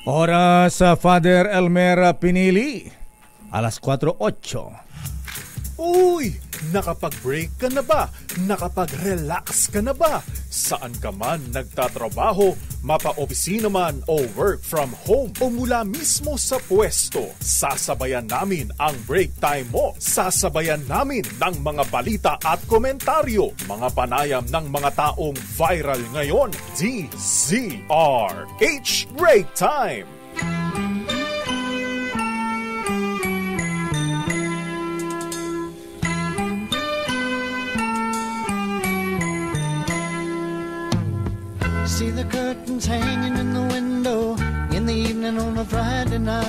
Oras sa Father Elmer Pinili, alas 4:08. Uy! Nakapag-break ka na ba? Nakapag-relax ka na ba? Saan ka man nagtatrabaho, mapa-opisina man o work from home o mula mismo sa pwesto, sasabayan namin ang break time mo. Sasabayan namin ng mga balita at komentaryo, mga panayam ng mga taong viral ngayon. DZRH Break Time! See the curtains hanging in the window in the evening on a Friday night.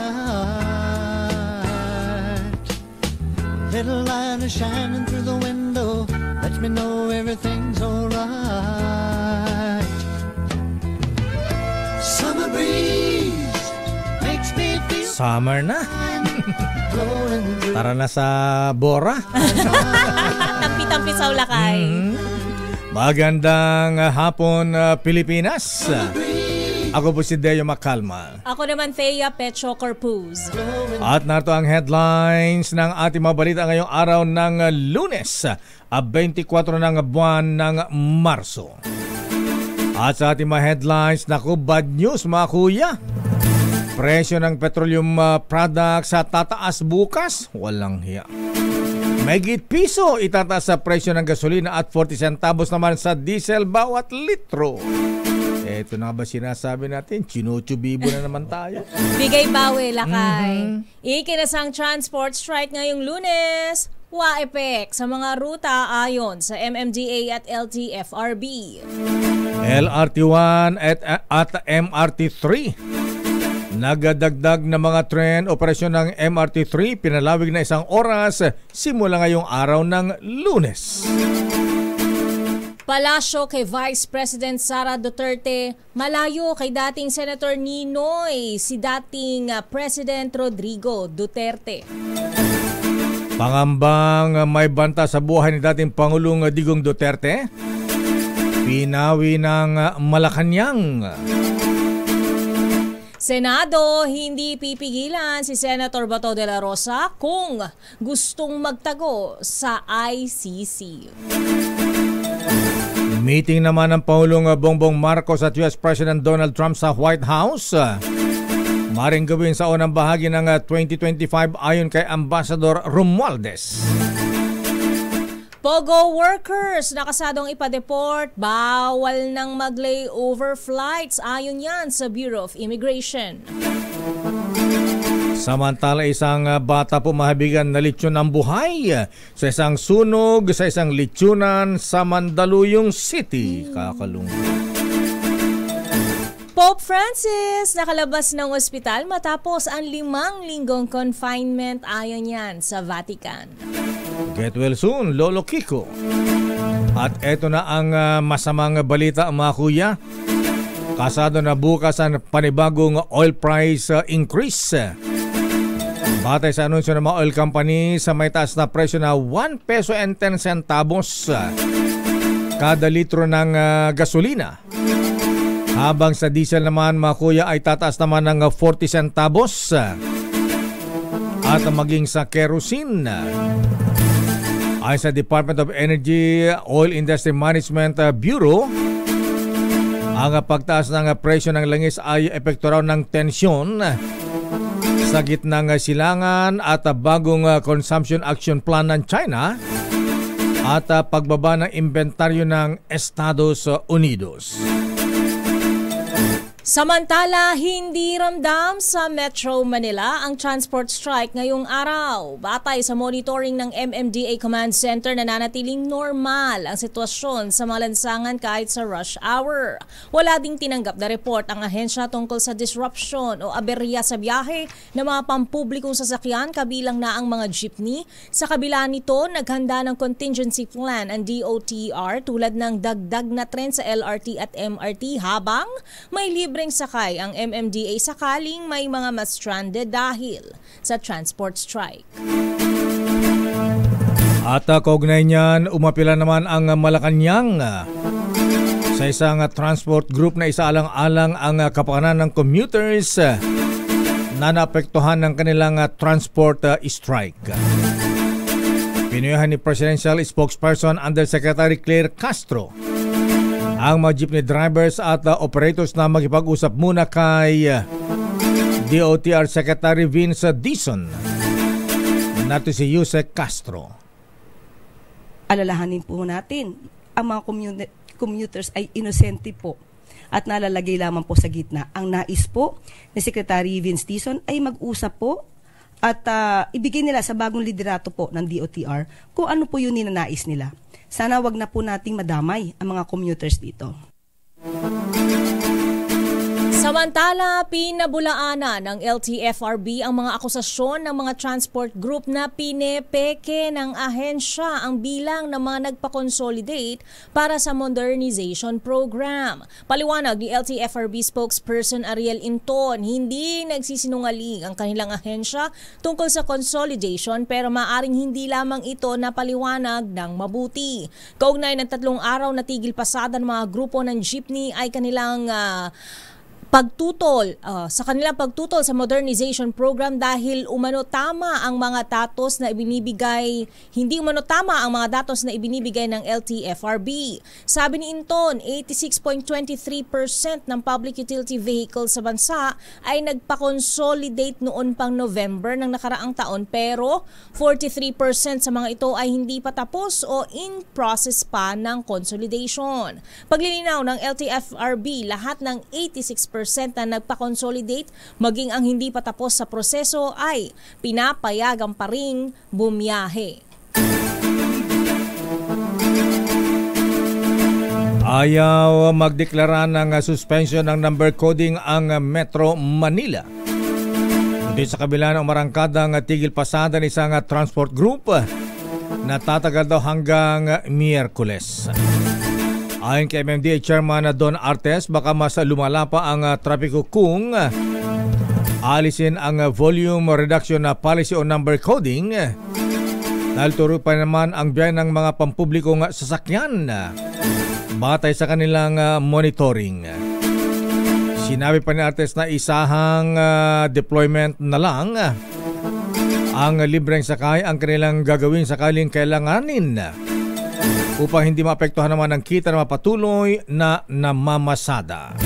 Little light is shining through the window, lets me know everything's alright. Summer breeze makes me feel Summer na. Tara na sa Bora. Tampi-tampi sa Ulakay. Magandang hapon, Pilipinas. Ako po si Deo Macalma. Ako naman, Thea Pecho Corpuz. At narito ang headlines ng ating mga balita ngayong araw ng Lunes, 24 ng buwan ng Marso. At sa ating mga headlines, naku, bad news mga kuya. Presyo ng petroleum products sa tataas bukas, walang hiya. Megit piso itataas sa presyo ng gasolina at 40 centavos naman sa diesel bawat litro. Ito na ba sinasabi natin? Chinuchubibo na naman tayo. Bigay bawi, lakay. Ikinasang transport strike ngayong Lunes. Wa-epek sa mga ruta ayon sa MMDA at LTFRB. LRT1 at MRT3. Nagadagdag na mga tren operasyon ng MRT3 pinalawig na 1 oras simula ngayong araw ng Lunes. Palasyo kay Vice President Sara Duterte, malayo kay dating Senator Ninoy si dating President Rodrigo Duterte. Pangambang may banta sa buhay ni dating Pangulong Digong Duterte, pinawi ng Malacanang. Senado, hindi pipigilan si Senator Bato de la Rosa kung gustong magtago sa ICC. Meeting naman ng Pangulong Bongbong Marcos at US President Donald Trump sa White House. Maring gawin sa unang bahagi ng 2025 ayon kay Ambassador Romualdez. Pogo workers nakasadong ipa-deport, bawal nang mag-layover flights ayon yan sa Bureau of Immigration. Samantala, isang bata po mahabigan na litsyon ng buhay sa isang sunog sa isang litsunan sa Mandaluyong City. Kakalungkot. Pope Francis nakalabas ng ospital matapos ang 5 linggong confinement ayon yan sa Vatican. Get well soon, Lolo Kiko. At eto na ang masamang balita mga kuya. Kasado na bukas ang panibagong oil price increase. Batay sa anunsyo ng mga oil company sa may taas na presyo na 1 peso and 10 centavos kada litro ng gasolina. Habang sa diesel naman mga kuya ay tataas naman ng 40 centavos. At maging sa kerosene. Ayon sa Department of Energy Oil Industry Management Bureau, ang pagtaas ng presyo ng langis ay epekto raw ng tensyon sa gitnang silangan at bagong consumption action plan ng China at pagbaba ng inventaryo ng Estados Unidos. Samantala, hindi ramdam sa Metro Manila ang transport strike ngayong araw. Batay sa monitoring ng MMDA Command Center, nananatiling normal ang sitwasyon sa mga lansangan kahit sa rush hour. Wala ding tinanggap na report ang ahensya tungkol sa disruption o aberya sa biyahe ng mga pampublikong sasakyan kabilang na ang mga jeepney. Sa kabila nito, naghanda ng contingency plan ang DOTR tulad ng dagdag na tren sa LRT at MRT habang may libreng sakay ang MMDA sakaling may mga mas stranded dahil sa transport strike. At kaugnay niyan, umapila naman ang Malacanang Sa isang transport group na isaalang-alang ang kapakanan ng commuters na naapektuhan ng kanilang transport strike. Pinuyuhan ni Presidential Spokesperson Undersecretary Claire Castro ang mga jeepney drivers at operators na magipag-usap muna kay DOTR Secretary Vince Dizon. Nato si Yusek Castro. Alalahanin po natin, ang mga commuters ay inosente po at nalalagay lamang po sa gitna. Ang nais po ni Secretary Vince Dizon ay mag-usap po at ibigay nila sa bagong liderato po ng DOTR kung ano po yun ninanais nila. Sana wag na po nating madamay ang mga commuters dito. Samantala, pinabulaanan ng LTFRB ang mga akusasyon ng mga transport group na pinepeke ng ahensya ang bilang ng mga nagpa-consolidate para sa modernization program. Paliwanag ni LTFRB spokesperson Ariel Inton, hindi nagsisinungaling ang kanilang ahensya tungkol sa consolidation pero maaring hindi lamang ito napaliwanag ng mabuti. Kaugnay ng 3 araw na tigil pasada ng mga grupo ng jeepney ay kanilang kanilang pagtutol sa modernization program dahil umano tama ang mga datos na ibinibigay, hindi umano tama ang mga datos na ibinibigay ng LTFRB. Sabi ni Inton, 86.23% ng public utility vehicles sa bansa ay nagpa-consolidate noon pang November ng nakaraang taon pero 43% sa mga ito ay hindi pa tapos o in process pa ng consolidation. Paglilinaw ng LTFRB, lahat ng 86% na nagpa-consolidate maging ang hindi pa tapos sa proseso ay pinapayagan pa ring bumiyahe. Ayaw magdeklara ng suspension ng number coding ang Metro Manila. Hindi sa kabila ng umarangkadang tigil pasada ng isang transport group na tatagal daw hanggang Miyerkules. Ayon kay MMDA Chairman Don Artes, baka mas lumala pa ang trapiko kung alisin ang volume reduction na policy o number coding dahil turo pa naman ang biyahe ng mga pampublikong sasakyan batay sa kanilang monitoring. Sinabi pa ni Artes na isahang deployment na lang ang libreng sakay ang kanilang gagawin sakaling kailanganin upang hindi maapektuhan naman ang kita na mapatuloy na namamasada.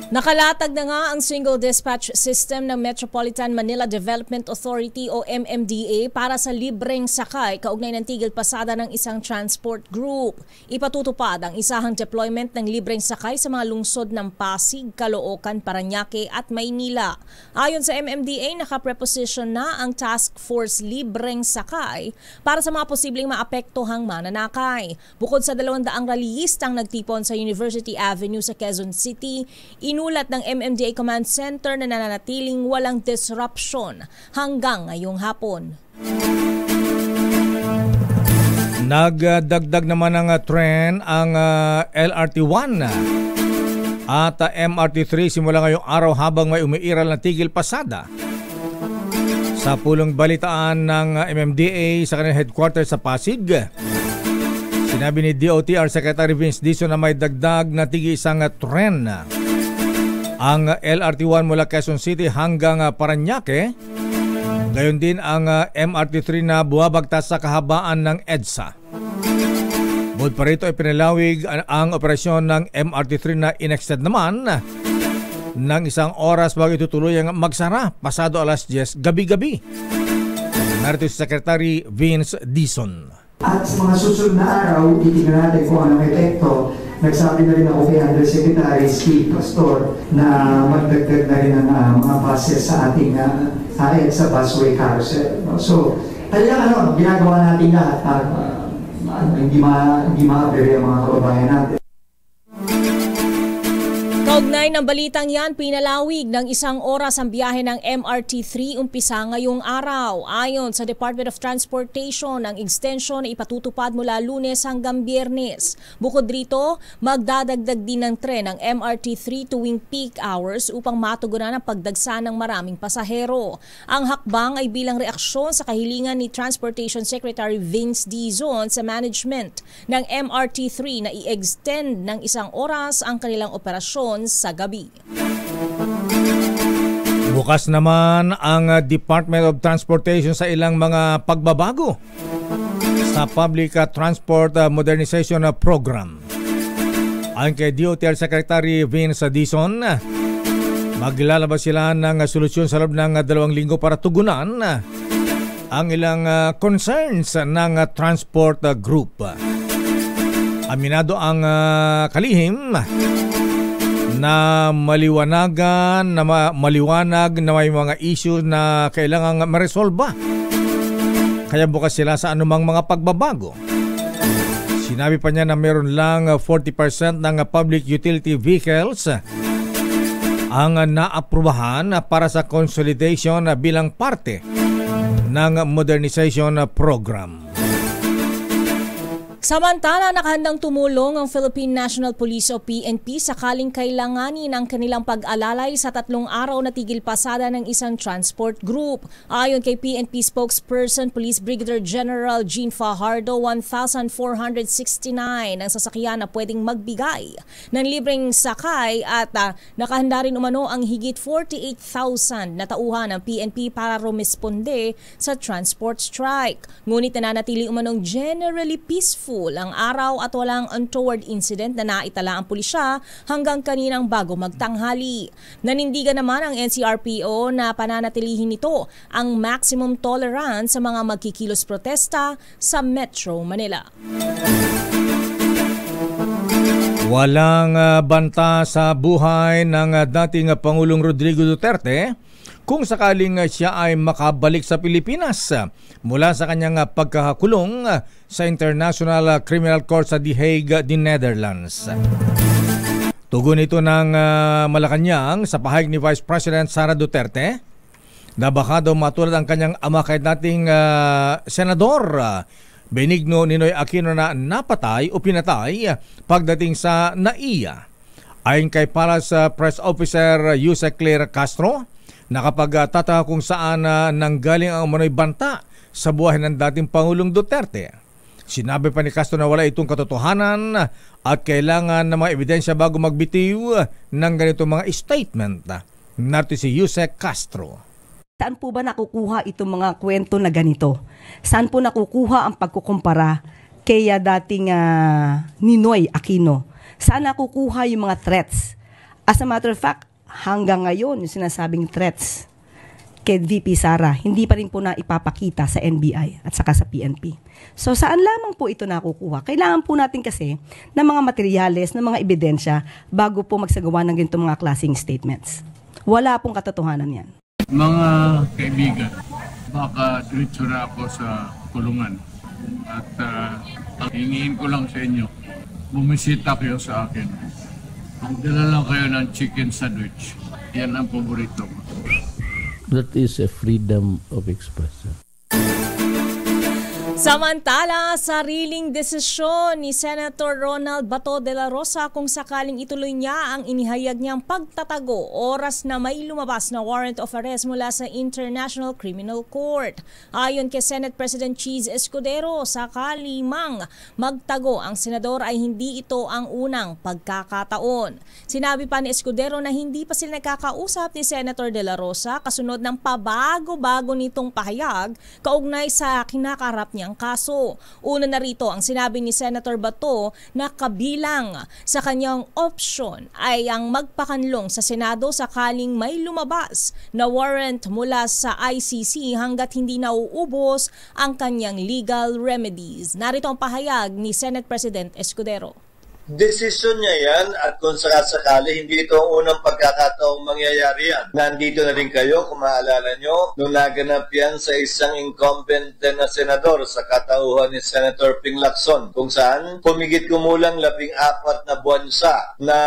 Nakalatag na nga ang Single Dispatch System ng Metropolitan Manila Development Authority o MMDA para sa libreng sakay kaugnay ng tigil pasada ng isang transport group. Ipatutupad ang isahang deployment ng libreng sakay sa mga lungsod ng Pasig, Caloocan, Parañaque at Maynila. Ayon sa MMDA, nakapreposition na ang Task Force Libreng Sakay para sa mga posibleng maapektuhang mananakay. Bukod sa 200 rallyistang nagtipon sa University Avenue sa Quezon City, inulat ng MMDA Command Center na nananatiling walang disruption hanggang ngayong hapon. Nagdagdag naman ng tren ang LRT1 at MRT3 simula ngayong araw habang may umiiral na tigil pasada. Sa pulong balitaan ng MMDA sa kanilang headquarters sa Pasig, sinabi ni DOTR Secretary Vince Dizon na may dagdag na tig-isang tren ang LRT1 mula Quezon City hanggang Parañaque. Gayon din ang MRT3 na buwabagtas sa kahabaan ng EDSA. Bukod pa rito ay pinalawig ang operasyon ng MRT3 na in-extend naman ng 1 oras bago itutuloy ang magsara pasado alas 10 gabi-gabi. Narito si Secretary Vince Dizon. At sa mga susunod na araw, titignan natin kung anong epekto. Nagsabi na rin ako kay Undersecretary Steve Pastor na magdagdag na rin ang mga buses sa ating sa busway carousel. So, talagang ginagawa natin lahat para hindi ma-abere ang mga kababayan natin. Kaugnay ng balitang yan, pinalawig ng 1 oras ang biyahe ng MRT3 umpisa ngayong araw. Ayon sa Department of Transportation, ang extension ay ipatutupad mula Lunes hanggang Biyernes. Bukod rito, magdadagdag din ng tren ang MRT3 tuwing peak hours upang matugunan ang pagdagsa ng maraming pasahero. Ang hakbang ay bilang reaksyon sa kahilingan ni Transportation Secretary Vince Dizon sa management ng MRT3 na i-extend ng 1 oras ang kanilang operasyon sa gabi. Bukas naman ang Department of Transportation sa ilang mga pagbabago sa Public Transport Modernization Program. Ayon kay DOTR Secretary Vince Dizon, maglalabas sila ng solusyon sa loob ng 2 linggo para tugunan ang ilang concerns ng transport group. Aminado ang kalihim na maliwanag na may mga issue na kailangang maresolba. Kaya bukas sila sa anumang mga pagbabago. Sinabi pa niya na meron lang 40% ng public utility vehicles ang naaprubahan para sa consolidation bilang parte ng modernization program. Samantala, nakahandang tumulong ang Philippine National Police o PNP sakaling kailanganin ang kanilang pag-alalay sa 3 araw na tigil pasada ng isang transport group. Ayon kay PNP spokesperson Police Brigadier General Jean Fajardo, 1,469 ang sasakyan na pwedeng magbigay ng libreng sakay at nakahanda rin umano ang higit 48,000 na tauhan ng PNP para rumisponde sa transport strike. Ngunit nananatili umanong generally peaceful ang araw at walang untoward incident na naitala ang pulisya hanggang kaninang bago magtanghali. Nanindigan naman ang NCRPO na pananatilihin nito ang maximum tolerance sa mga magkikilos protesta sa Metro Manila. Walang banta sa buhay ng dating Pangulong Rodrigo Duterte kung sakaling siya ay makabalik sa Pilipinas mula sa kanyang pagkakakulong sa International Criminal Court sa The Hague, the Netherlands. Tugon ito ng Malacanang sa pahayag ni Vice President Sara Duterte na baka daw matulad ang kanyang ama kay dating Senador Benigno Ninoy Aquino na napatay o pinatay pagdating sa NAIA. Ayon kay Palace Press Officer Yusek Claire Castro, nakapagtataka kung saan nanggaling ang umano'y banta sa buhay ng dating Pangulong Duterte. Sinabi pa ni Castro na wala itong katotohanan at kailangan ng mga ebidensya bago magbitiw ng ganitong mga statement. Narito si Yusek Castro. Saan po ba nakukuha itong mga kwento na ganito? Saan po nakukuha ang pagkukumpara kay dating Ninoy Aquino? Saan nakukuha yung mga threats? As a matter of fact, hanggang ngayon, yung sinasabing threats kay VP Sara, hindi pa rin po na ipapakita sa NBI at saka sa PNP. So saan lamang po ito nakukuha? Kailangan po natin kasi ng mga materyales, ng mga ebidensya bago po magsagawa ng ganitong mga klaseng statements. Wala pong katotohanan yan. Mga kaibigan, baka diretso na ako sa kulungan. At hingiin ko lang sa inyo, bumisita kayo sa akin. Magdala lang kayo ng chicken sandwich. Yan ang paborito ko. That is a freedom of expression. Samantala, sariling desisyon ni Senator Ronald Bato de la Rosa kung sakaling ituloy niya ang inihayag niyang pagtatago oras na may lumabas na warrant of arrest mula sa International Criminal Court. Ayon kay Senate President Cheese Escudero, sakali mang magtago ang senador ay hindi ito ang unang pagkakataon. Sinabi pa ni Escudero na hindi pa sila nakakausap ni Senator de la Rosa kasunod ng pabago-bago nitong pahayag kaugnay sa kinakarap niya ang kaso. Una na rito ang sinabi ni Senator Bato na kabilang sa kanyang opsyon ay ang magpakanlong sa Senado sakaling may lumabas na warrant mula sa ICC hanggat hindi nauubos ang kanyang legal remedies. Narito ang pahayag ni Senate President Escudero. Desisyon niya yan at kung sakasakali, hindi ito ang unang pagkakataong mangyayari yan. Nandito na rin kayo, kung maalala nyo, nung naganap yan sa isang incumbent na senador sa katauhan ni Senator Ping Lacson, kung saan pumigit kumulang 14 na buwan siya na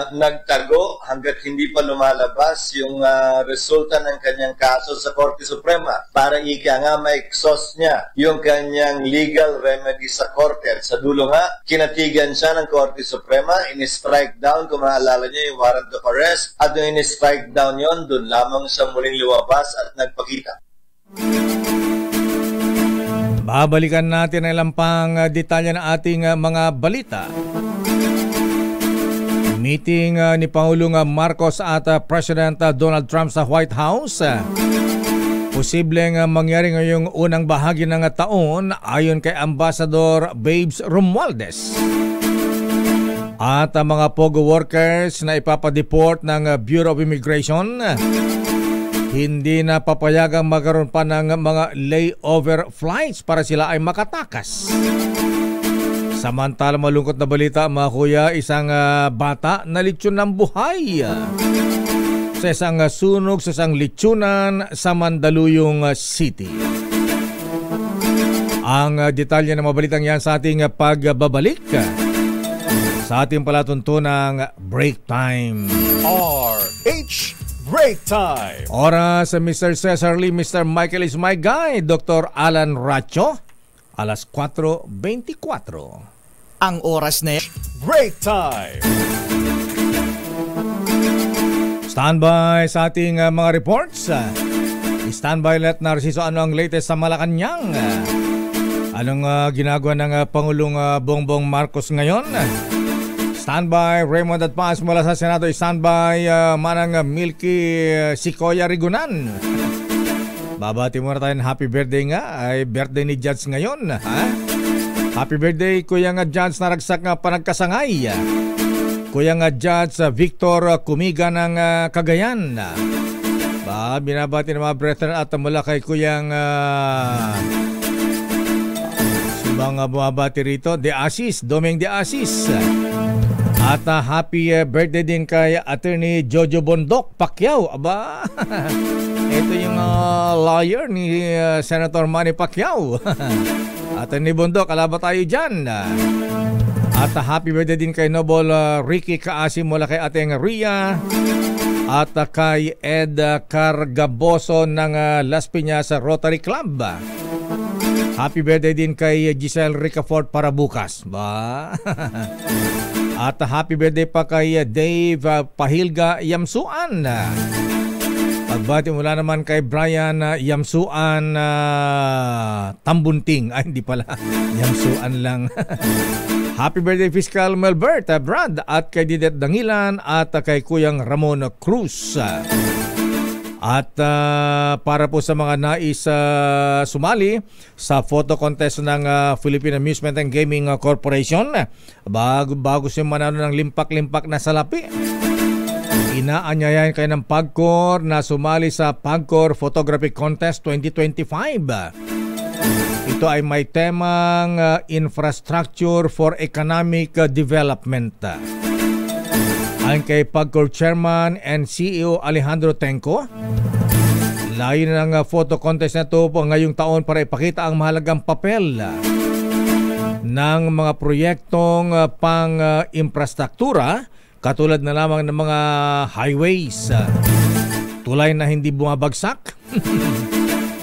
nagtago hanggat hindi pa lumalabas yung resulta ng kanyang kaso sa Korte Suprema para ika nga ma-exhaust niya yung kanyang legal remedy sa Korte. Sa dulo nga, kinatigan siya ng Korte Suprema, in-strike down, kung maalala niyo, yung warrant of arrest, at nung in-strike down yon, doon lamang siya muling lumabas at nagpakita. Babalikan natin ang ilang pang detalye ng ating mga balita. Meeting ni Pangulong Marcos at President Donald Trump sa White House. Posibleng mangyari ngayong unang bahagi ng taon ayon kay Ambassador Babes Romualdez. At ang mga POGO workers na ipapadeport ng Bureau of Immigration, hindi na papayagang magkaroon pa ng mga layover flights para sila ay makatakas. Samantala, malungkot na balita mga kuya, isang bata na litsyon ng buhay sa isang sunog sa isang litsunan sa Mandaluyong City. Ang detalye ng mga balitang yan sa ating pagbabalik sa ating palatuntunang Break Time. RH Break Time. Oras Mr. Cesar Lee, Mr. Michael is my guy, Dr. Alan Racho, alas 4:24. Ang oras na Break Time. Standby sa ating mga reports. Standby let Narciso, ano ang latest sa Malacanang? Anong ginagawa ng Pangulong Bongbong Marcos ngayon? Standby Raymond at Paz mula sa Senado. Standby Manang Milky Sikoya Rigunan. Babati muna tayo ng happy birthday nga. Ay birthday ni Judge ngayon. Happy birthday Kuya nga Judge Naragsak nga Panagkasangay. Kuya nga Judge Victor Kumiga ng Cagayan. Binabati ng mga brethren at mula kay Kuyang subang bumabati rito De Asis, Doming De Asis. At happy birthday din kay Attorney Jojo Bondok Pacquiao. Aba, ito yung lawyer ni Senator Manny Pacquiao. Attorney Bondok, alaba tayo dyan. At happy birthday din kay Noble Ricky Kaasim mula kay Ateng Ria. At kay Ed Cargaboso ng Las Piñas Rotary Club. Happy birthday din kay Giselle Ricafort para bukas. Ba? At happy birthday pa kay Dave Pahilga Yamsuan. Pagbati mula naman kay Brian Yamsuan Tambunting. Ay, hindi pala. Yamsuan lang. Happy birthday Fiscal Melbert Brad at kay Didet Dangilan at kay Kuyang Ramon Cruz. At para po sa mga nais sumali sa photo contest ng Philippine Amusement and Gaming Corporation, bago siya manalo ng limpak-limpak na salapi, inaanyayahan kayo ng PAGCOR na sumali sa PAGCOR Photography Contest 2025. Ito ay may temang Infrastructure for Economic Development. Ayon kay PAGCOR Chairman and CEO Alejandro Tenco, layo ng photo contest na ito po ngayong taon para ipakita ang mahalagang papel ng mga proyektong pang-infrastruktura katulad na lamang ng mga highways, tulay na hindi bumabagsak,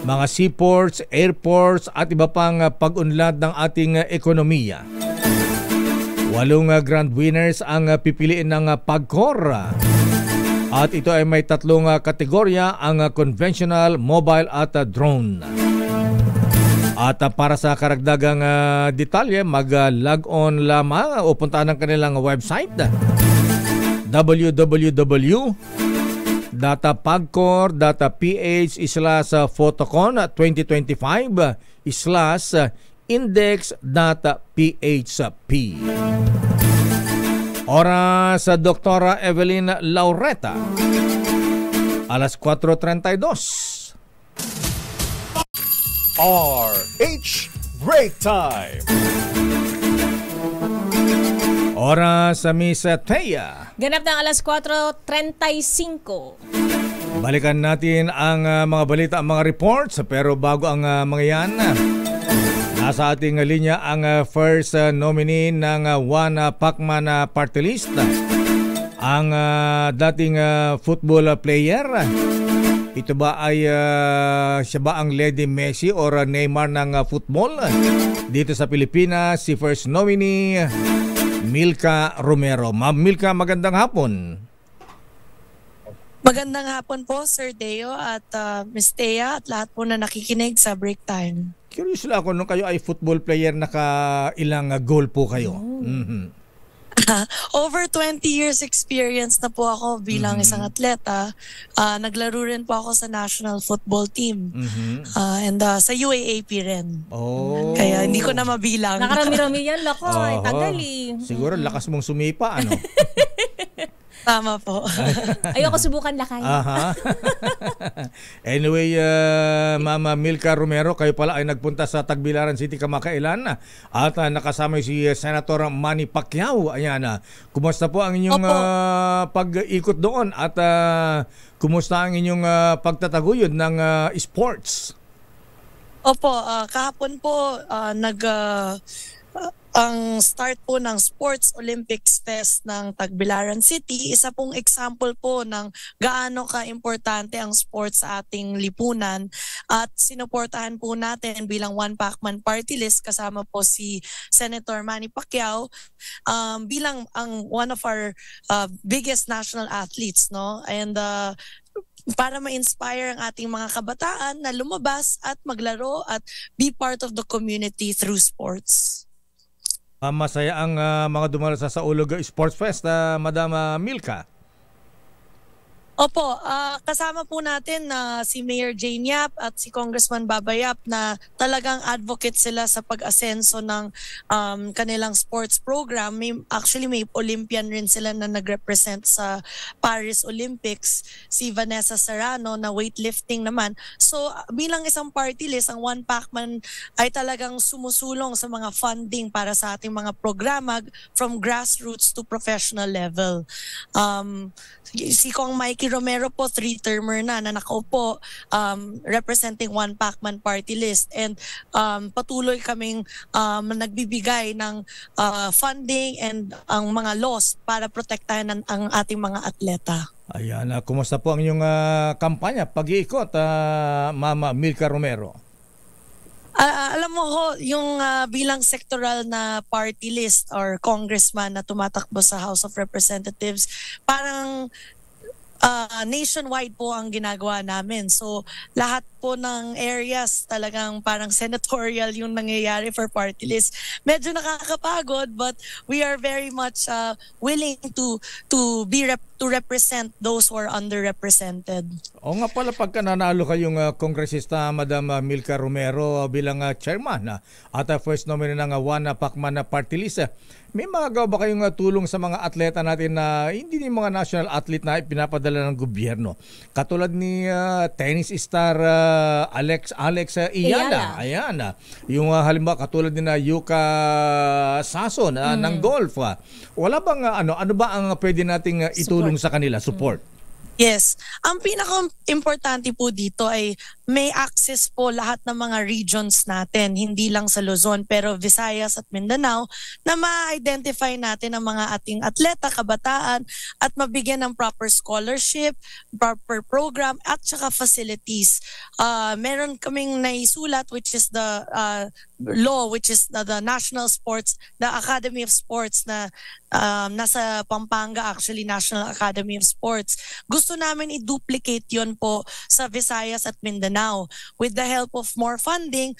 mga seaports, airports at iba pang pag-unlad ng ating ekonomiya. 8 grand winners ang pipiliin ng PAGCOR. At ito ay may 3 kategorya, ang conventional, mobile at drone. At para sa karagdagang detalye, mag-log on lamang o puntaan ng kanilang website www.pagcor.ph/photocon 2025/index.php. Oras sa Doktora Evelyn Laureta, alas 4:32. RH Break Time. Oras sa Miss Thea. Ganap ng alas 4:35. Balikan natin ang mga balita, ang mga reports. Pero bago ang mga yan, nasa ating linya ang first nominee ng One Pacman Party List, ang dating football player. Ito ba ay siya ba ang Lady Messi or Neymar ng football? Dito sa Pilipinas, si first nominee Milka Romero. Ma'am Milka, magandang hapon. Magandang hapon po, Sir Deo at Ms. Thea at lahat po na nakikinig sa break time. Curious lang ako, nung kayo ay football player, naka-ilang goal po kayo? Over 20 years experience na po ako bilang isang atleta. Naglaro rin po ako sa national football team. And sa UAAP rin. Oh. Kaya hindi ko na mabilang. Nakarami-rami yan, lako. Tagal eh. Siguro lakas mong sumipa, ano? Tama po. Ayoko subukan lakay. Anyway, Mama Milka Romero, kayo pala ay nagpunta sa Tagbilaran City kamakailan at nakasama si Senator Manny Pacquiao. Ayan, kumusta po ang inyong pag-ikot doon at kumusta ang inyong pagtataguyod ng sports? Opo, kahapon po ang start po ng Sports Olympics Fest ng Tagbilaran City, isa pong example po ng gaano ka-importante ang sports sa ating lipunan at sinuportahan po natin bilang One Pacman Party List kasama po si Senator Manny Pacquiao bilang ang one of our biggest national athletes, no? And para ma-inspire ang ating mga kabataan na lumabas at maglaro at be part of the community through sports. Masaya ang mga dumalo sa Saulog Sports Fest, Madam Milka. Opo, kasama po natin si Mayor Jane Yap at si Congressman Baba Yap na talagang advocate sila sa pag-asenso ng kanilang sports program. Actually, may Olympian rin sila na nag-represent sa Paris Olympics, si Vanessa Serrano na weightlifting naman. So bilang isang party list, ang One Pacman ay talagang sumusulong sa mga funding para sa ating mga programa from grassroots to professional level. Si Kong Mikey Romero po, 3-termer na nakaupo representing One Pacman Party List and patuloy kaming nagbibigay ng funding and ang mga laws para protektahan ang ating mga atleta. Ayan, kumusta po ang inyong kampanya, pag-iikot, Mama Milka Romero? Alam mo ho, yung bilang sectoral na party list or congressman na tumatakbo sa House of Representatives, parang nationwide po ang ginagawa namin. So lahat po ng areas talagang parang senatorial yung nangyayari for party list. Medyo nakakapagod but we are very much willing to represent those who are underrepresented. O nga pala, pagka nanalo kayong kongresista, Madam Milka Romero, bilang chairman at first nominee ng One Pacman Party List, may magagawa ba kayong tulong sa mga atleta natin na hindi yung mga national athlete na ipinapadala ng gobyerno? Katulad ni tennis star Alex Iyala. Ayan. Yung halimbawa katulad ni Yuka Sason ng golf. Wala bang ano ba ang pwede nating itulong sa kanila, support? Yes. Ang pinaka-importante po dito ay may access po lahat ng mga regions natin, hindi lang sa Luzon pero Visayas at Mindanao, na ma-identify natin ang mga ating atleta, kabataan at mabigyan ng proper scholarship, proper program at saka facilities. Meron kaming naisulat which is the law, which is the National Sports, the Academy of Sports na nasa Pampanga, actually National Academy of Sports. Gusto namin i-duplicate yon po sa Visayas at Mindanao. With the help of more funding,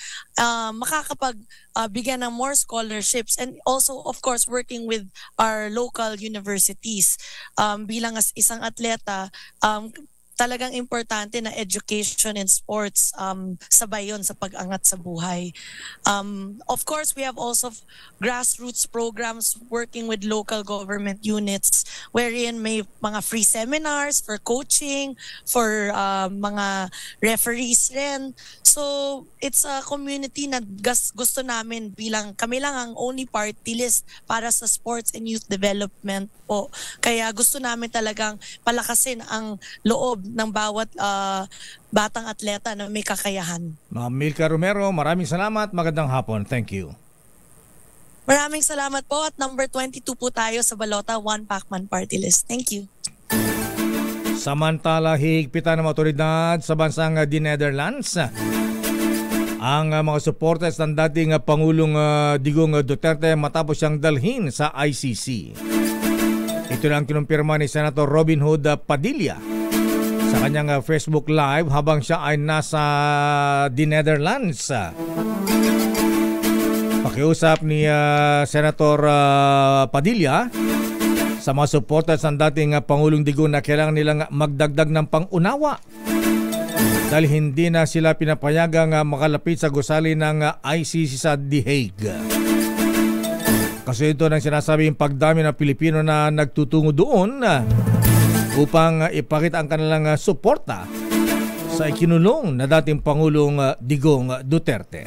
makakapagbigyan ng more scholarships and also of course working with our local universities. Bilang isang atleta, talagang importante na education and sports sabay yun sa pag-angat sa buhay. Of course, we have also grassroots programs working with local government units wherein may mga free seminars for coaching, for mga referees rin. So, it's a community na gusto namin bilang kami lang ang only party list para sa sports and youth development po. Kaya gusto namin talagang palakasin ang loob ng bawat batang atleta na may kakayahan. Ma'am Milka Romero, maraming salamat. Magandang hapon. Thank you. Maraming salamat po at number 22 po tayo sa Balota One Pacman Party List. Thank you. Samantala, higpitan ng otoridad sa bansang The Netherlands ang mga supporters ng dating Pangulong Digong Duterte matapos siyang dalhin sa ICC. Ito lang kinumpirma ni Senator Robin Hood Padilla sa kanyang Facebook Live habang siya ay nasa The Netherlands. Pakiusap ni Senator Padilla sa mga supporters ng dating Pangulong Digong na kailangan nilang magdagdag ng pangunawa dahil hindi na sila pinapayagang makalapit sa gusali ng ICC sa The Hague. Kasi ito nang sinasabing pagdami ng Pilipino na nagtutungo doon upang ipakita ang kanilang suporta sa ikinulong na dating Pangulong Digong Duterte.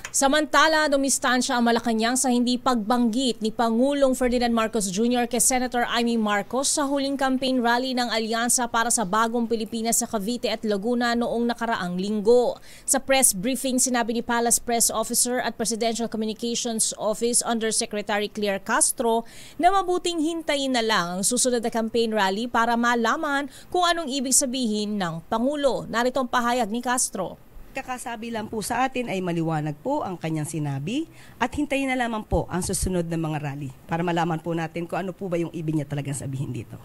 Samantala, dumistansya ang Malacanang sa hindi pagbanggit ni Pangulong Ferdinand Marcos Jr. kay Senator Amy Marcos sa huling campaign rally ng Alyansa para sa Bagong Pilipinas sa Cavite at Laguna noong nakaraang linggo. Sa press briefing, sinabi ni Palace Press Officer at Presidential Communications Office Undersecretary Claire Castro na mabuting hintayin na lang ang susunod na campaign rally para malaman kung anong ibig sabihin ng Pangulo. Narito ang pahayag ni Castro. Kakasabi lang po sa atin ay maliwanag po ang kanyang sinabi at hintayin na lamang po ang susunod na mga rally para malaman po natin kung ano po ba yung ibig niya talagang sabihin dito.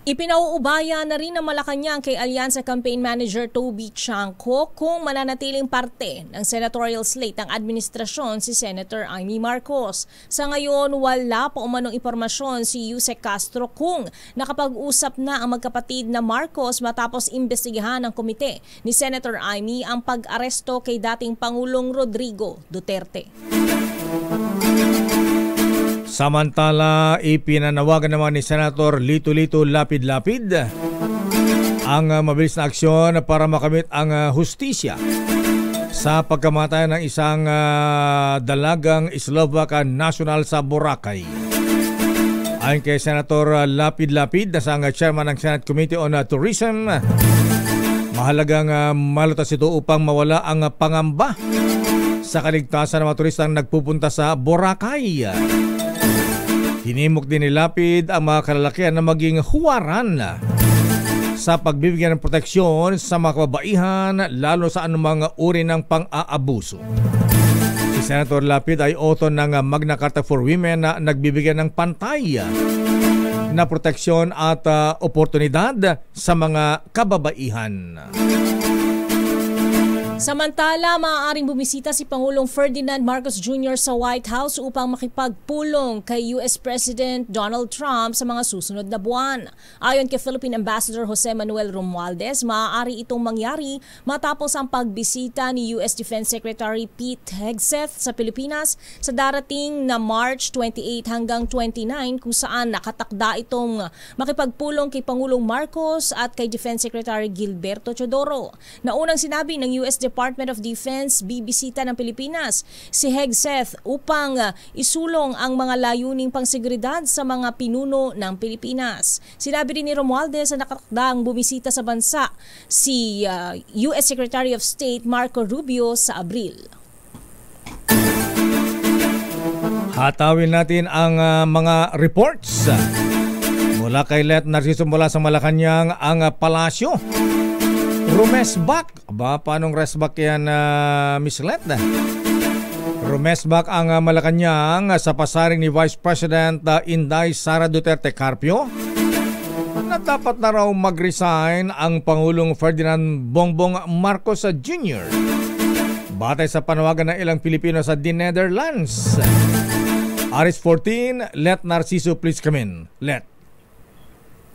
Ipinauubaya na rin ng Malacanang kay Alyansa Campaign Manager Toby Chanco kung mananatiling parte ng senatorial slate ng administrasyon si Senator Amy Marcos. Sa ngayon, wala pa umanong impormasyon si Yusek Castro kung nakapag-usap na ang magkapatid na Marcos matapos imbestigahan ng komite ni Senator Amy ang pag-aresto kay dating Pangulong Rodrigo Duterte. Samantala, ipinanawagan naman ni Senator Lito-Lito Lapid-Lapid ang mabilis na aksyon para makamit ang hustisya sa pagkamatay ng isang dalagang Slovak national sa Boracay. Ayon kay Senator Lapid-Lapid na sang chairman ng Senate Committee on Tourism, mahalagang malutas ito upang mawala ang pangamba sa kaligtasan ng mga turistang nagpupunta sa Boracay. Hinimok din ni Lapid ang mga kalalakihan na maging huwaran sa pagbibigyan ng proteksyon sa mga kababaihan lalo sa anumang uri ng pang-aabuso. Si Senator Lapid ay author ng Magna Carta for Women na nagbibigay ng pantay na proteksyon at oportunidad sa mga kababaihan. Samantala, maaaring bumisita si Pangulong Ferdinand Marcos Jr. sa White House upang makipagpulong kay US President Donald Trump sa mga susunod na buwan. Ayon kay Philippine Ambassador Jose Manuel Romualdez, maaari itong mangyari matapos ang pagbisita ni US Defense Secretary Pete Hegseth sa Pilipinas sa darating na March 28 hanggang 29 kung saan nakatakda itong makipagpulong kay Pangulong Marcos at kay Defense Secretary Gilberto Teodoro. Naunang sinabi ng US Department of Defense, bibisita ng Pilipinas si Hegseth upang isulong ang mga layuning pangseguridad sa mga pinuno ng Pilipinas. Sinabi rin ni Romualdez na nakatakdang bumisita sa bansa si US Secretary of State Marco Rubio sa Abril. Hatawin natin ang mga reports mula kay Let Narciso mula sa Malacanang. Ang palasyo rumesbak. Aba, paanong resbak yan, Miss Let? Rumesbak ang Malacanang sa pasaring ni Vice President Inday Sara Duterte Carpio na dapat na raw mag-resign ang Pangulong Ferdinand Bongbong Marcos Jr. batay sa panawagan ng ilang Pilipino sa The Netherlands. Aris 14, Let Narciso please come in. Let.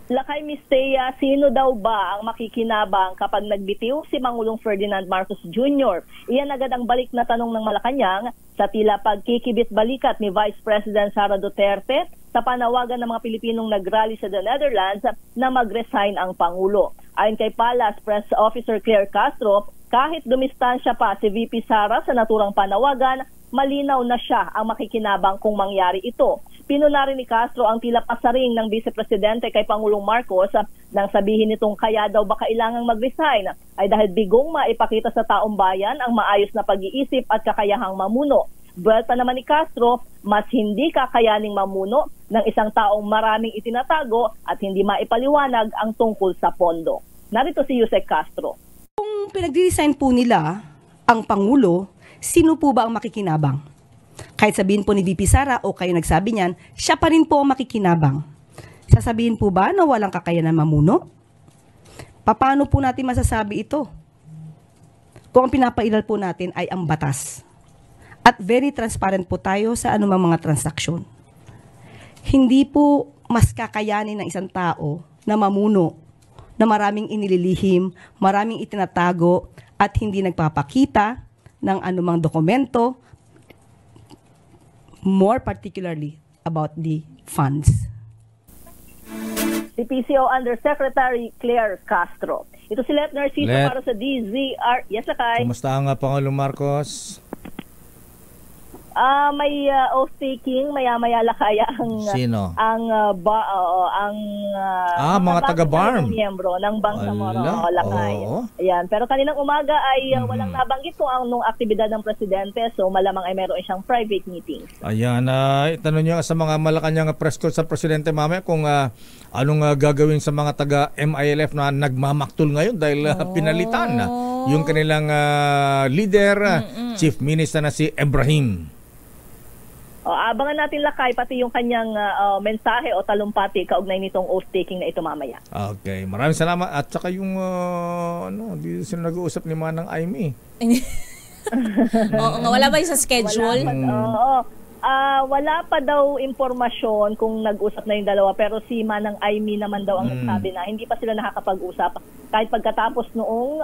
Lakay Mistea, sino daw ba ang makikinabang kapag nagbitiw si Pangulong Ferdinand Marcos Jr.? Iyan agad ang balik na tanong ng Malacanang sa tila pagkikibit-balikat ni Vice President Sara Duterte sa panawagan ng mga Pilipinong nagrally sa the Netherlands na mag-resign ang Pangulo. Ayon kay Palace Press Officer Claire Castro, kahit dumistansya pa si VP Sara sa naturang panawagan, malinaw na siya ang makikinabang kung mangyari ito. Pinuna rin ni Castro ang tila pasaring ng Vice Presidente kay Pangulong Marcos nang sabihin nitong kaya daw ba kailangang mag-resign ay dahil bigong maipakita sa taong bayan ang maayos na pag-iisip at kakayahang mamuno. Buwelta naman ni Castro, mas hindi kakayaning mamuno ng isang taong maraming itinatago at hindi maipaliwanag ang tungkol sa pondo. Narito si Yusek Castro. Kung pinag-resign po nila ang Pangulo, sino po ba ang makikinabang? Kahit sabihin po ni VP Sara o kayo nagsabi niyan, siya pa rin po ang makikinabang. Sasabihin po ba na walang kakayanan mamuno? Paano po natin masasabi ito? Kung ang pinapailal po natin ay ang batas. At very transparent po tayo sa anumang mga transaksyon. Hindi po mas kakayanin ng isang tao na mamuno, na maraming inililihim, maraming itinatago, at hindi nagpapakita ng anumang dokumento, more particularly about the funds. Si PCO Undersecretary Claire Castro. Ito si Let Narciso para sa DZR. Yes, Lakay. Kumusta nga Pangulong Marcos? May oath-taking, maya-maya Lakay ang sino? Mga taga-BARM. Miyembro ng Bangsamoro Lakay. Ayan, pero kaninang umaga ay walang nabanggit kung anong aktibidad ng presidente, so malamang ay meron siyang private meeting. Ayan, itanong niyo sa mga Malacanang press call sa presidente mamaya kung anong gagawin sa mga taga-MILF na nagmamaktol ngayon dahil pinalitan yung kanilang leader, Chief Minister na si Ibrahim. Abangan natin Lakay pati yung kanyang mensahe o talumpati kaugnay nitong oath-taking na ito mamaya. Okay, maraming salamat. At saka yung dito sila nag-uusap ni Manang Aimee. Oo nga, wala ba yung sa schedule? Wala pa daw impormasyon kung nag-usap na yung dalawa, pero si Manang Aimee naman daw ang nagsabi na hindi pa sila nakakapag-usap kahit pagkatapos noong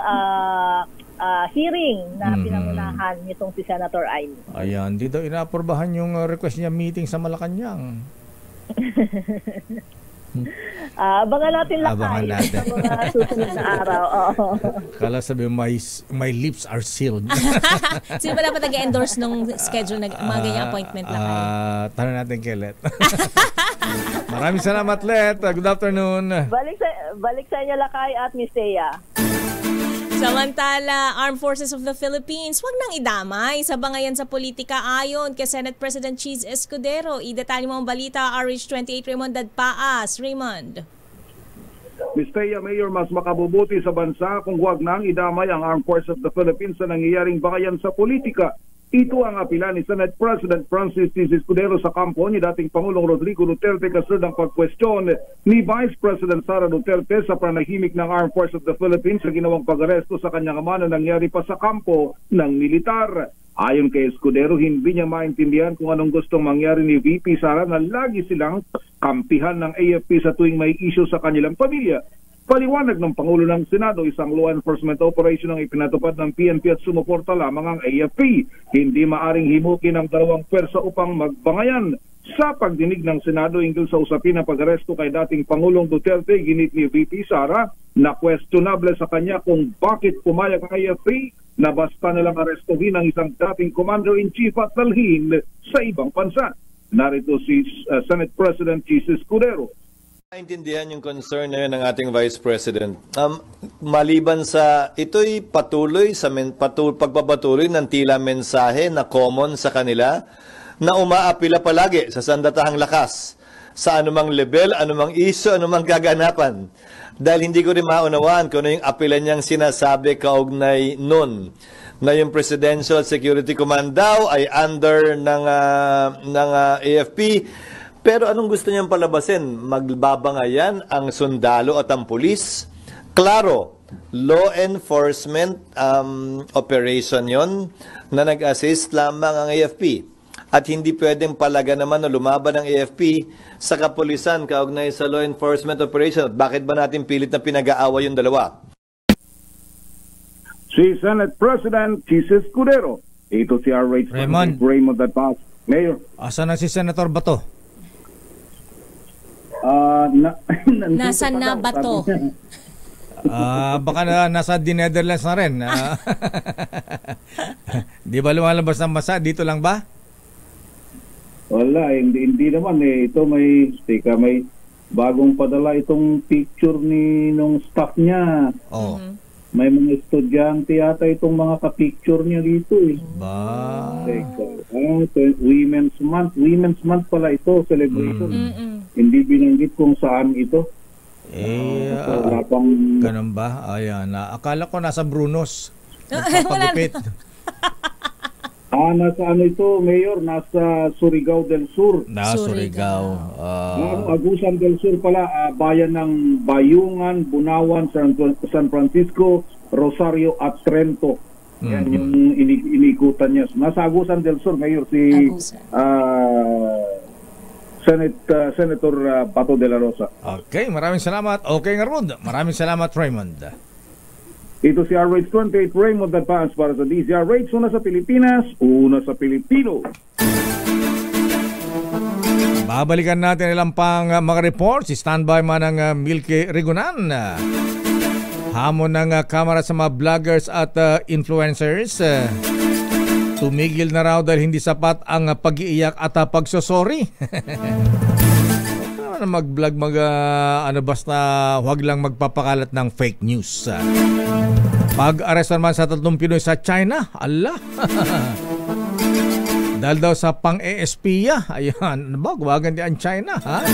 hearing na pinangunahan nitong si Senator Aimee. Ayan, di daw inaaprobahan yung request niya meeting sa Malacanang. Abangan natin Lakay sa mga susunod na araw. Kala sabi, my lips are sealed. Sino ba dapat nag-endorse nung schedule na mga ganyang appointment Lakay? Tanong natin kay Let. Maraming salamat Let. Good afternoon. Balik sa inyo Lakay at Miss Thea. Samantala, Armed Forces of the Philippines, wag nang idamay sa bangayan sa politika ayon kay Senate President Cheese Escudero. Idetalye mo ang balita, RH28 Raymond Dadpaas. Raymond. Ms. Thea, Mayor, mas makabubuti sa bansa kung wag nang idamay ang Armed Forces of the Philippines sa nangyayaring bangayan sa politika. Ito ang apela ni Senate President Francis T. Escudero sa kampo ni dating Pangulong Rodrigo Duterte kasunod ng pagkwestiyon ni Vice President Sara Duterte sa panahimik ng Armed Forces of the Philippines sa ginawang pag-aresto sa kanyang ama na nangyari pa sa kampo ng militar. Ayon kay Escudero, hindi niya maintindihan kung anong gustong mangyari ni VP Sara na lagi silang kampihan ng AFP sa tuwing may issue sa kanilang pamilya. Paliwanag ng Pangulo ng Senado, isang law enforcement operation ang ipinatupad ng PNP at sumuporta lamang ang AFP. Hindi maaring himukin ang dalawang pwersa upang magbangayan. Sa pagdinig ng Senado hinggil sa usapin ng pag-aresto kay dating Pangulong Duterte, ginit ni VP Sara na questionable sa kanya kung bakit pumayag ang AFP na basta nilang arestuhin ang isang dating Commander-in-Chief at dalhin sa ibang bansa. Narito si Senate President Jesus Escudero. Naintindihan yung concern na yun ng ating Vice President. Maliban sa ito'y patuloy sa pagpapatuloy ng tila mensahe na common sa kanila na umaapila palagi sa sandatahang lakas sa anumang level, anumang issue, anumang gaganapan. Dahil hindi ko rin maunawaan kung ano yung apila niyang sinasabi kaugnay nun na yung Presidential Security Command daw ay under ng AFP. Pero anong gusto niyang palabasin? Magbabangayan ang sundalo at ang pulis? Klaro, law enforcement operation yon na nag-assist lamang ang AFP. at hindi pwedeng palaga naman o lumaban ng AFP sa kapulisan kaugnay sa law enforcement operation. Bakit ba natin pilit na pinag-aaway yung dalawa? Si Senate President Chis Escudero. Ito si R.H. Raymond Advance. Mayor. Asan na si Senator Bato? Nasaan na Bato? Baka nasa The Netherlands na rin. Di ba lumalabas ng masa? Dito lang ba? Wala, hindi naman eh. Ito may bagong padala itong picture nung staff niya. Oh. May mga estudyante yata itong mga ka-picture niya dito eh. Women's Month pala ito, celebration. Hindi binanggit kung saan ito. Ganun ba? Ayan. Akala ko nasa Brunos. Nagpapagupit. Nasa ano ito, Mayor? Nasa Surigao del Sur. Surigao. Agusan del Sur pala, bayan ng Bayungan, Bunawan, San Francisco, Rosario at Trento. Yan yung inikutan niya. Nasa Agusan del Sur, Mayor, si Senator Bato de la Rosa. Okay, maraming salamat. Okay, Raymond. Maraming salamat, Raymond. Ito si RH28 Raymond Advance para sa DZRH. Una sa Pilipinas, una sa Pilipino. Babalikan natin ilang pang mga reports. Standby man ng Milky Rigunan. Hamon ng kamera sa mga vloggers at influencers. Tumigil na raw dahil hindi sapat ang pag-iiyak at pagsosorry. Mag-vlog, basta huwag lang magpapakalat ng fake news. Pag-aresto naman sa 3 Pinoy sa China, dahil daw sa pang-ESPya. Ayan, huwagan din ang China, ha?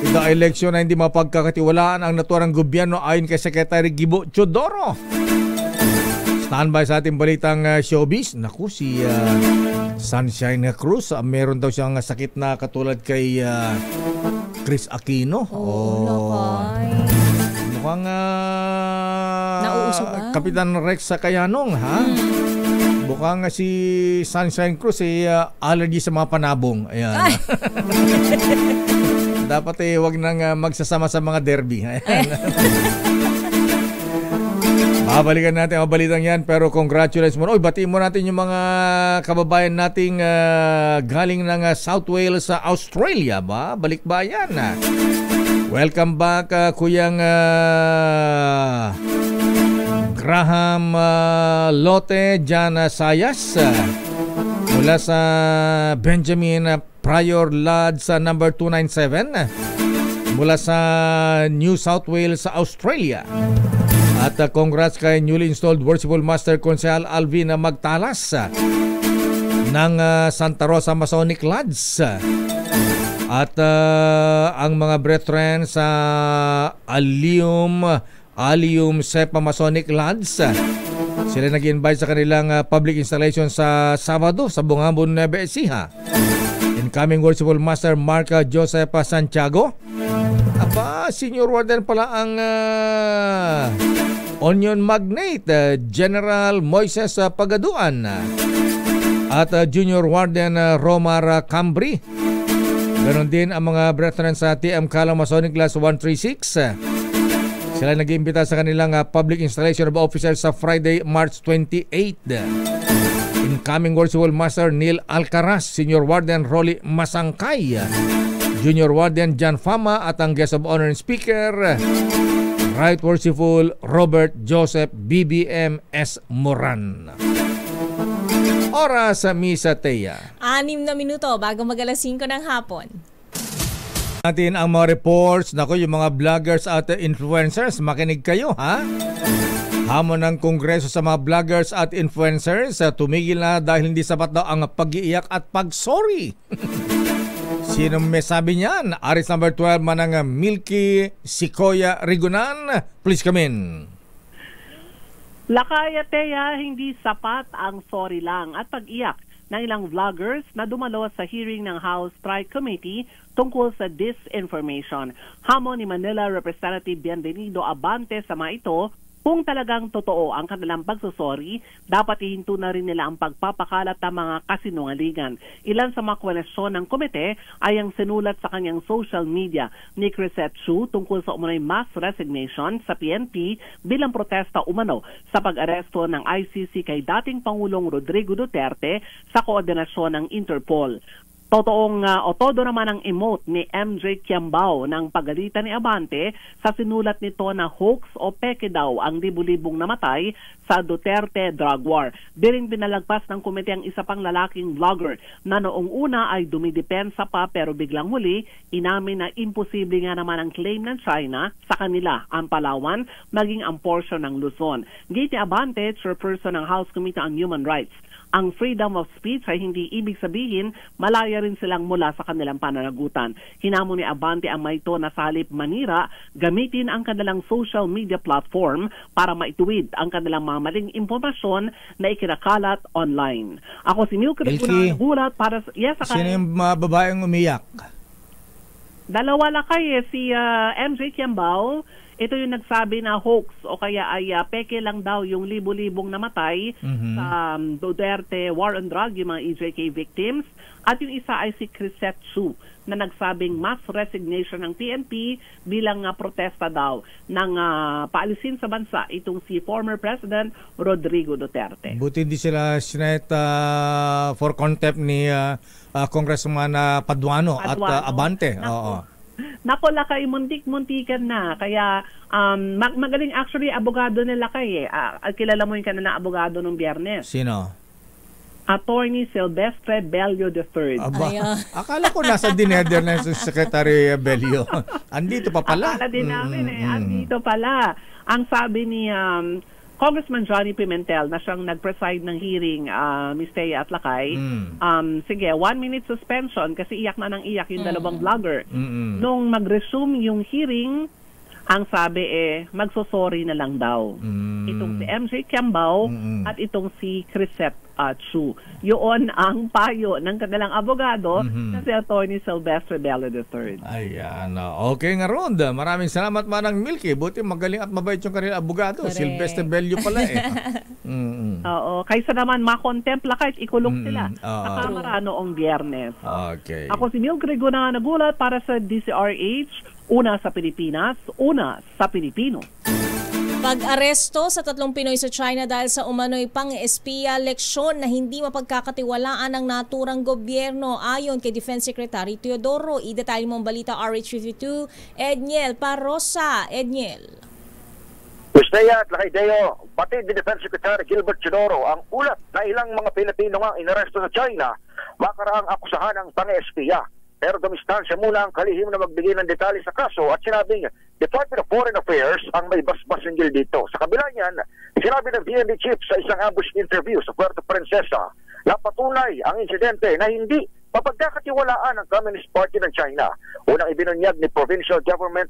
Ito ay eleksyon na hindi mapagkakatiwalaan ang naturang gobyerno ayon kay Secretary Gibo Chodoro. Standby sa ating balitang showbiz. Naku, si Sunshine Cruz, meron daw siyang sakit na katulad kay Chris Aquino. Mukhang Kapitan Rex Kayanong, ha? Mukhang si Sunshine Cruz allergy sa mga panabong. Ayan. Dapat wag nang magsasama sa mga derby. Ayan. Babalikan natin ang balitang yan, pero congratulations mo. Batiin mo natin yung mga kababayan nating galing ng South Wales sa Australia ba? Balikbayan. Welcome back, Kuyang Graham Lote Jan Sayas mula sa Benjamin Prior Lads number 297 mula sa New South Wales sa Australia. At congrats kay newly installed Worshipful Master Konsehal Alvin Magtalas ng Santa Rosa Masonic Lodge. At ang mga brethren sa Alium Sepa Masonic Lodge, sila nag-invite sa kanilang public installation sa Sabado sa Bungabon, Nueva Ecija. Incoming Worshipful Master Mark Joseph Santiago. Senior Warden pala ang Onion Magnate General Moises Pagaduan at Junior Warden Romar Cambri. Ganon din ang mga brethren sa TM Kalang Masonic Class 136. Sila nag-iimbita sa kanilang public installation of officers sa Friday, March 28. Incoming Worshipful Master Neil Alcaraz, Senior Warden Rolly Masangkay, Junior Warden John Fama at ang guest of honor and speaker, Right Worshipful Robert Joseph BBM S. Moran. Oras sa Misa Teya. 6 na minuto bago mag-alas 5 ng hapon. Natin ang mga reports. Naku, yung mga vloggers at influencers, makinig kayo, ha? Hamon ng Kongreso sa mga vloggers at influencers, tumigil na dahil hindi sapat daw ang pag-iiyak at pag-sorry. Sino may sabi niyan? Aris number 12 manang Milky Sikoya Rigunan. Please come in. Lakaya Teya, hindi sapat ang sorry lang at pag-iyak ng ilang vloggers na dumalo sa hearing ng House Strike Committee tungkol sa disinformation. Hamon ni Manila Representative Bienvenido Abante sa mga ito, Kung talagang totoo ang kanilang pagsusori, dapat ihinto na rin nila ang pagpapakalat ng mga kasinungalingan. Ilan sa mga kwestiyon ng komite ay ang sinulat sa kanyang social media ni Crisette Chu tungkol sa umunoy mass resignation sa PNP bilang protesta umano sa pag-aresto ng ICC kay dating Pangulong Rodrigo Duterte sa koordinasyon ng Interpol. Todo naman ang emote ni MJ Kiambao ng pagalitan ni Abante sa sinulat nito na hoax o peke daw ang libu-libong namatay sa Duterte drug war. Di rin binalagpas ng komite ang isa pang lalaking vlogger na noong una ay dumidepensa pa pero biglang huli inamin na imposible nga naman ang claim ng China sa kanila ang Palawan maging ang portion ng Luzon. Gate Abante, chairperson ng House Committee on Human Rights. Ang freedom of speech ay hindi ibig sabihin malaya rin silang mula sa kanilang pananagutan. Hinamon ni Abante ang mayto na sa halip manira, gamitin ang kanilang social media platform para maituwid ang kanilang mga maling impormasyon na ikinakalat online. Ako si Milk Rikuna, nagulat para sa... Yes, sino yung mga babaeng umiyak? Dalawa lakay si MJ Kiambao. Ito yung nagsabi na hoax o kaya ay peke lang daw yung libo-libong namatay sa Duterte war on drug, yung mga EJK victims. At yung isa ay si Crisette Chu na nagsabing mass resignation ng PNP bilang protesta daw ng paalisin sa bansa itong si former President Rodrigo Duterte. Buti di sila sinet for contempt ni Congressman Paduano at Abante. Oo. Nako, Lakay, muntik-muntikan na. Kaya magaling actually abogado ni Lakay. Kilala mo yung kanilang abogado nung Biyernes. Sino? Attorney Silvestre Bello III. Akala ko nasa dineder na yung Secretary Bello. Andito pa pala. Akala din namin andito pala. Ang sabi ni Congressman Johnny Pimentel na siyang nag-preside ng hearing, Ms. Thea at Lakay, sige, 1 minute suspension kasi iyak na ng iyak yung dalawang vlogger. Nung mag-resume yung hearing, ang sabi magsosorry na lang daw. Itong si MJ Kiambao at itong si Crisette Chu. Yun ang payo ng kanilang abogado na si Attorney Silvestre Bello III. Ayan. Okay nga ron. Maraming salamat Manang Milky. Buti magaling at mabait yung kanilang abogado. Silvestre Bello pala Oo. Kaysa naman makontempla kahit ikulong sila sa Kamara noong Biyernes. Okay. Ako si Milk Rego na nagulat para sa DCRH. Una sa Pilipinas, una sa Pilipino. Pag-aresto sa 3 Pinoy sa China dahil sa umano'y pang-espiya leksyon na hindi mapagkakatiwalaan ng naturang gobyerno ayon kay Defense Secretary Teodoro. I-detalye mong balita RH52, Edniel Parosa. Edniel. Gustaya at Lacaydeo, batid ni Defense Secretary Gilbert Teodoro ang ulat na ilang mga Pilipino nga inaresto sa China makaraang akusahan ng pang-espiya. Pero dumistansya muna ang kalihim na magbigay ng detalye sa kaso at sinabing Department of Foreign Affairs ang may basbas singgil dito. Sa kabila niyan, sinabi ng DND chief sa isang ambush interview sa Puerto Princesa na patunay ang insidente na hindi mapagkakatiwalaan ng Communist Party ng China. Unang ibinunyag ni provincial government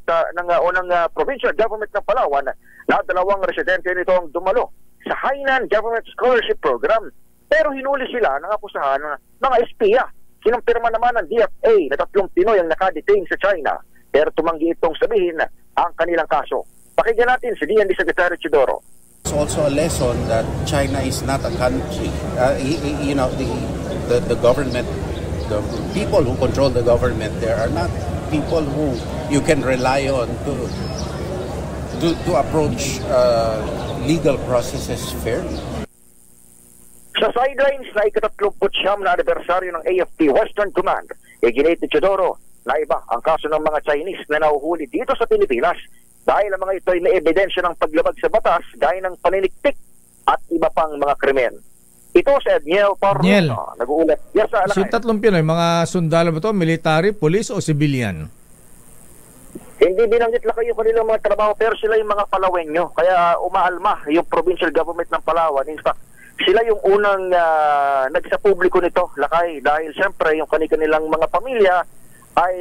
provincial government ng Palawan na 2 residente nito ang dumalo sa Hainan Government Scholarship Program. Pero hinuli sila ng akusahan ng mga espiya. Kinumpirma naman ng DFA na 3 Pinoy ang nakadetain sa China pero tumanggi itong sabihin ang kanilang kaso. Pakinggan natin si DND Secretary Teodoro. It's also a lesson that China is not a country. The government, the people who control the government there are not people who you can rely on to approach legal processes fairly. Sa sidelines na ika-39 na anibersaryo ng AFP Western Command, iginit ni Teodoro na iba ang kaso ng mga Chinese na nahuhuli dito sa Pilipinas dahil ang mga ito ay may ebidensya ng paglabag sa batas gaya ng paniniktik at iba pang mga krimen. Ito si Edniel Parrosa, nag-uulat. Yes, si 3 Pinoy, mga sundalo ba ito? Military, police o civilian? Hindi binanggit lang kayo kanilang mga trabaho pero sila yung mga Palawenyo. Kaya umaalma yung provincial government ng Palawan. In fact, sila yung unang nagsapubliko nito, Lakay, dahil siyempre yung kanilang mga pamilya ay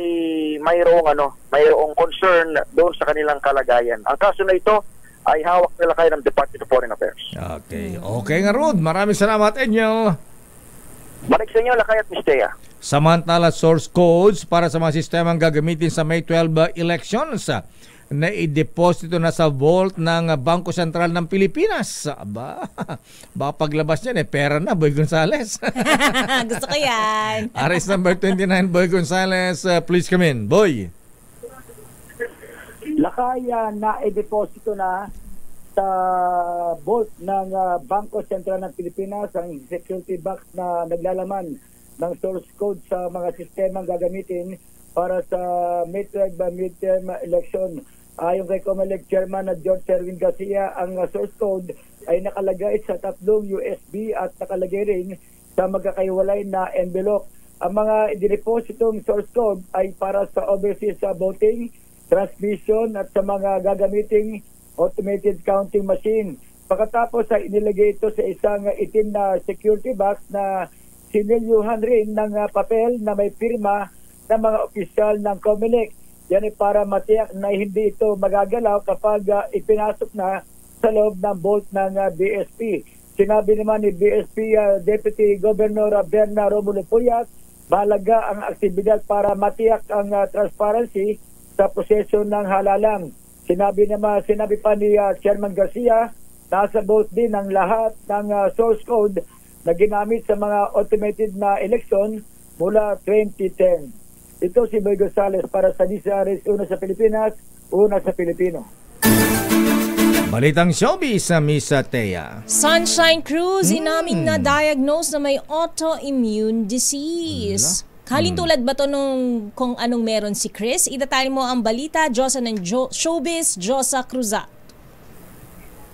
mayroong concern doon sa kanilang kalagayan. Ang kaso na ito ay hawak nila kayo ng Department of Foreign Affairs. Okay nga Rod. Maraming salamat, Enyo. Balik sa inyo, Lakay at Mistea. Samantala, source codes para sa mga sistemang gagamitin sa May 12 elections. na i-deposito na sa vault ng Bangko Sentral ng Pilipinas. Aba, baka paglabas niyan pera na, Boy Gonzales. Gusto ko yan. Arrest number 29, Boy Gonzales. Please come in. Boy. Lakay na i-deposito na sa vault ng Bangko Sentral ng Pilipinas ang security box na naglalaman ng source code sa mga sistemang gagamitin para sa midterm election. Ayon kay COMELEC Chairman na George Serwin Garcia, ang source code ay nakalagay sa 3 USB at nakalagay rin sa magkakaiwalay na envelope. Ang mga dinepositong source code ay para sa overseas voting, transmission at sa mga gagamiting automated counting machine. Pagkatapos ay inilagay ito sa isang itim na security box na sinilyuhan rin ng papel na may pirma ng mga opisyal ng COMELEC. Yan ay para matiyak na hindi ito magagalaw kapag ipinasok na sa loob ng vault ng BSP. Sinabi naman ni BSP Deputy Governor Berna Romulo Puyat, mahalaga ang aktibidad para matiyak ang transparency sa proseso ng halalan. Sinabi pa ni Chairman Garcia, nasa vault din ang lahat ng source code na ginamit sa mga automated na election mula 2010. Ito si Boy Gonzales para sa DCRS, una sa Pilipinas, una sa Pilipino. Balitang showbiz sa Miss Thea. Sunshine Cruz, inaming na diagnose na may autoimmune disease. Kalintulad ba to nung kung anong meron si Chris? Itatali mo ang balita, Diyosa ng showbiz, Diyosa Cruzat.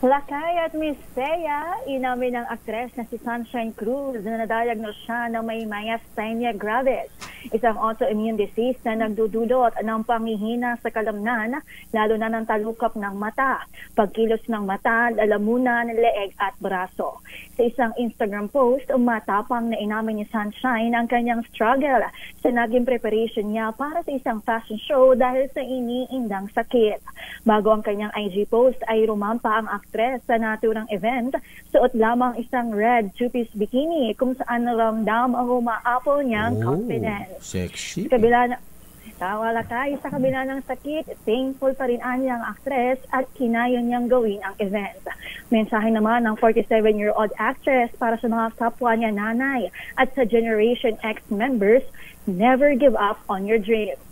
Lakay at Miss Thea, inamin ng aktres na si Sunshine Cruz na nadiagnose siya na may myasthenia gravis, isang autoimmune disease na nagdudulot ng panghihina sa kalamnan, lalo na ng talukap ng mata, pagkilos ng mata, lalamunan, leeg at braso. Sa isang Instagram post, matapang na inamin ni Sunshine ang kanyang struggle sa naging preparation niya para sa isang fashion show dahil sa iniindang sakit. Bago ang kanyang IG post ay rumampa ang aktres sa naturang event, suot lamang isang red two-piece bikini kung saan ramdam ang umaapol niyang confidence. Sexy. Sa kabila ng sakit, thankful pa rin ang aktres at kinayo niyang gawin ang event. Mensahe naman ng 47-year-old actress para sa mga kapwa niya nanay at sa Generation X members, never give up on your dreams.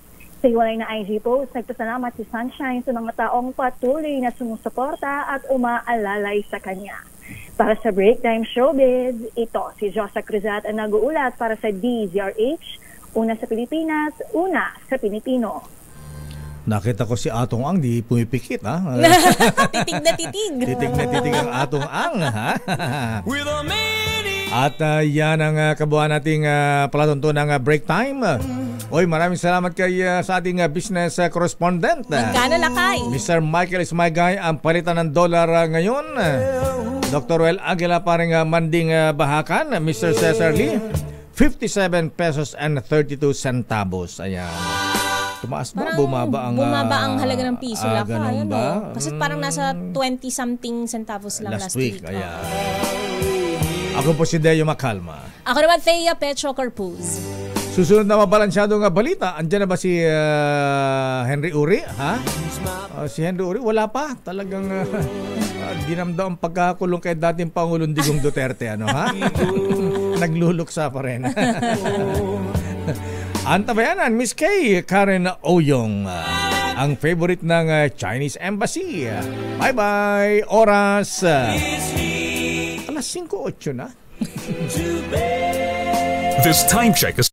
Sa hiwalay na IG post, nagpasalamat si Sunshine sa mga taong patuloy na sumusuporta at umaalalay sa kanya. Para sa Breaktime Showbiz, ito si Diyosa Cruzat ang nag-uulat para sa DZRH, una sa Pilipinas, una sa Pilipino. Nakita ko si Atong Ang, di pumipikit, ha? Titig na titig. Titig na titig ang Atong Ang, ha? At yan ang kabuuan nating palatuntunan ng break time. Oy, maraming salamat kay sa ating business correspondent. Magkano lakay? Mr. Michael Ismaygay, ang palitan ng dollar ngayon. Dr. Well Aguila, paring Manding Bahakan. Mr. Cesar Lee, 57 pesos and 32 centavos. Ayan. Tumaas ba? Bumaba ang halaga ng piso lakay. Ba? Kasi parang nasa 20-something centavos lang last week. Ayan. Ako po si Deo Macalma. Ako naman Thea Petro Corpuz. Susunod na mabalansyadong balita. Andiyan na ba si Henry Uri? Ha? Si Henry Uri, wala pa. Talagang dinamdaw ang pagkakulong kay dating Pangulong Digong Duterte. Ano, ha? Nagluluksa pa rin. Antabayanan, Miss K. Karen Oyong. Ang favorite ng Chinese Embassy. Bye-bye. Oras. Alas 5:08 na. This time check is